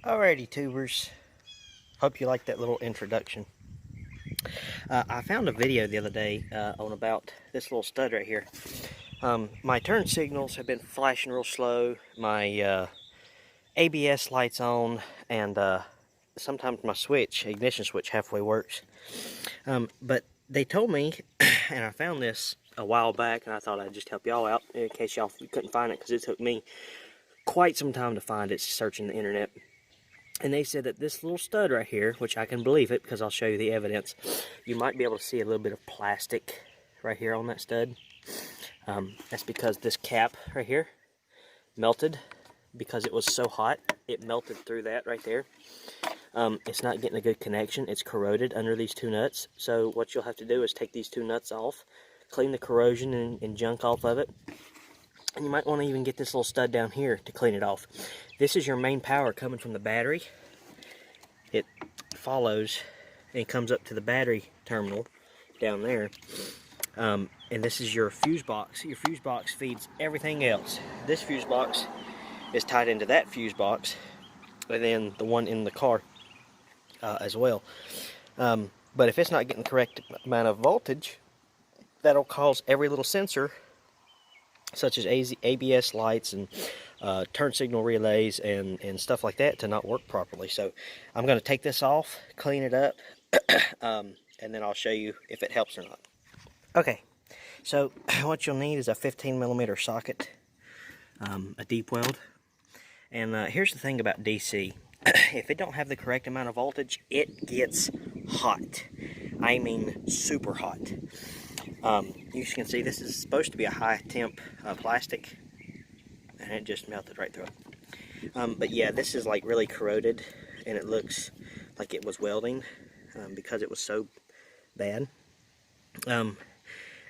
Alrighty, tubers. Hope you liked that little introduction. I found a video the other day on about this little stud right here. My turn signals have been flashing real slow. My ABS lights on, and sometimes my ignition switch halfway works. But they told me, and I found this a while back, and I thought I'd just help y'all out in case y'all couldn't find it, because it took me quite some time to find it searching the internet. And they said that this little stud right here, which I can believe it because I'll show you the evidence, you might be able to see a little bit of plastic right here on that stud. That's because this cap right here melted because it was so hot. It melted through that right there. It's not getting a good connection. It's corroded under these two nuts. So what you'll have to do is take these two nuts off, clean the corrosion and junk off of it. And you might want to even get this little stud down here to clean it off. This is your main power coming from the battery. It follows and comes up to the battery terminal down there. And this is your fuse box. Your fuse box feeds everything else. This fuse box is tied into that fuse box, and then the one in the car as well. But if it's not getting the correct amount of voltage, that'll cause every little sensor, such as ABS lights and turn signal relays and stuff like that, to not work properly. So I'm going to take this off, clean it up, and then I'll show you if it helps or not. Okay, so what you'll need is a 15mm socket, a deep weld. And here's the thing about DC. If it don't have the correct amount of voltage, it gets hot. I mean super hot. You can see this is supposed to be a high temp plastic, and it just melted right through it. But yeah, this is like really corroded, and it looks like it was welding because it was so bad. And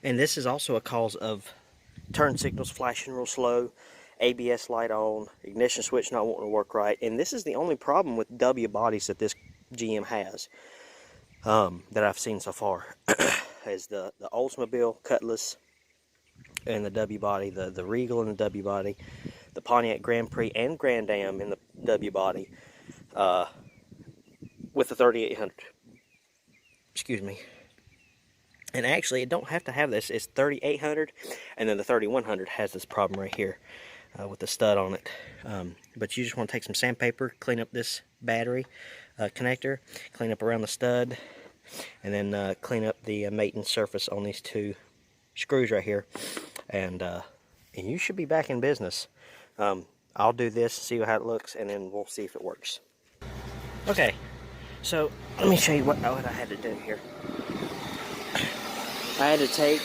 this is also a cause of turn signals flashing real slow, ABS light on, ignition switch not wanting to work right. And this is the only problem with W bodies that this GM has that I've seen so far. Is the Oldsmobile Cutlass and the W body, the Regal and the W body, the Pontiac Grand Prix and Grand Am in the W body, with the 3800. Excuse me. And actually, it don't have to have this. It's 3800, and then the 3100 has this problem right here with the stud on it. But you just want to take some sandpaper, clean up this battery connector, clean up around the stud, and then clean up the mating surface on these two screws right here, and you should be back in business. I'll do this, see how it looks, and then we'll see if it works. Okay, so let me show you what I had to do here. I had to take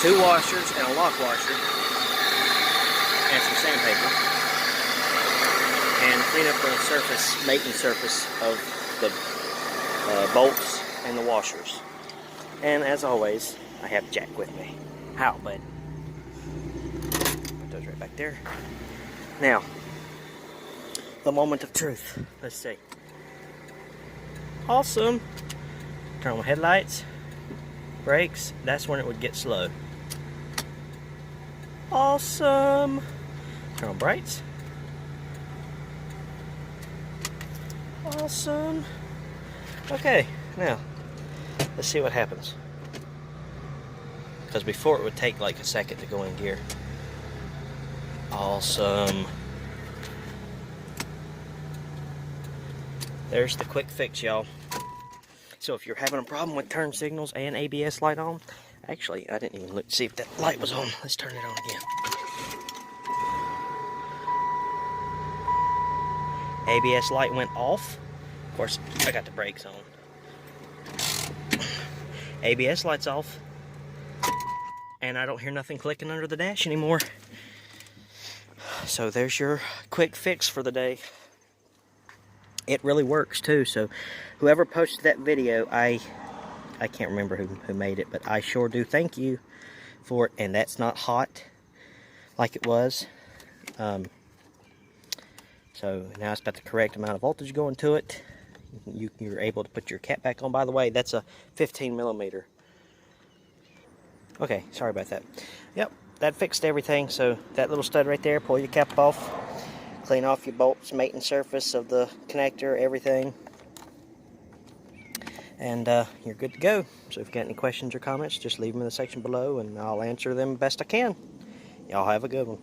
two washers and a lock washer and some sandpaper and clean up the surface, mating surface of the bolts and the washers. And as always, I have Jack with me. How, bud? Put those right back there. Now, the moment of truth. Let's see. Awesome. Turn on the headlights, brakes. That's when it would get slow. Awesome. Turn on brights. Awesome. Okay, now let's see what happens. Because before it would take like a second to go in gear. Awesome. There's the quick fix, y'all. So if you're having a problem with turn signals and ABS light on, actually I didn't even look to see if that light was on. Let's turn it on again. ABS light went off. Of course, I got the brakes on. ABS light's off. And I don't hear nothing clicking under the dash anymore. So there's your quick fix for the day. it really works too. So whoever posted that video, I can't remember who made it, but I sure do thank you for it. And that's not hot like it was. So now it's got the correct amount of voltage going to it. You're able to put your cap back on. By the way, that's a 15 millimeter. Okay, sorry about that. Yep, that fixed everything. So that little stud right there, pull your cap off, clean off your bolts, mating surface of the connector, everything. And you're good to go. So if you've got any questions or comments, just leave them in the section below and I'll answer them best I can. Y'all have a good one.